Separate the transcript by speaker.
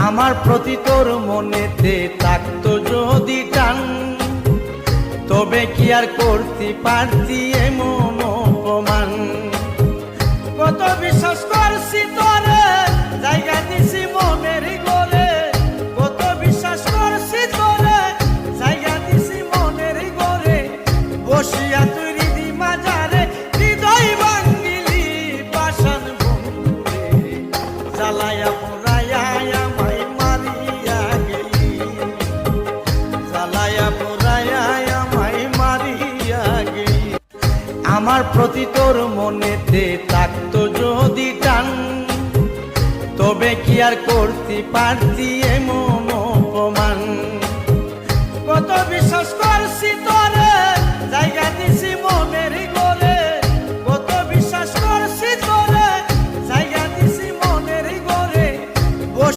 Speaker 1: আমার প্রতি তোর মনেতে থাকতো যদি টান, তবে কি আর করতে পারতি এমন অপমান। কত বিশ্বাস করছি তোরে, জায়গা দিছি মনের ঘরে। কত বিশ্বাস করছি তোরে, জায়গা দিছি মনের ঘরে। বসিয়া তুই হৃদি মাজারে, হৃদয় ভাঙ্গিলি পাষাণ বন্ধুরে। জ্বালায়া পোড়ায়া আমায় মারিয়া গেলি, জ্বালায়া পোড়ায়া আমায় মারিয়া গেলি। আমার প্রতি তোর মনেতে থাকতো যদি টান, তবে কি আর করতে পারতি এমন অপমান। কত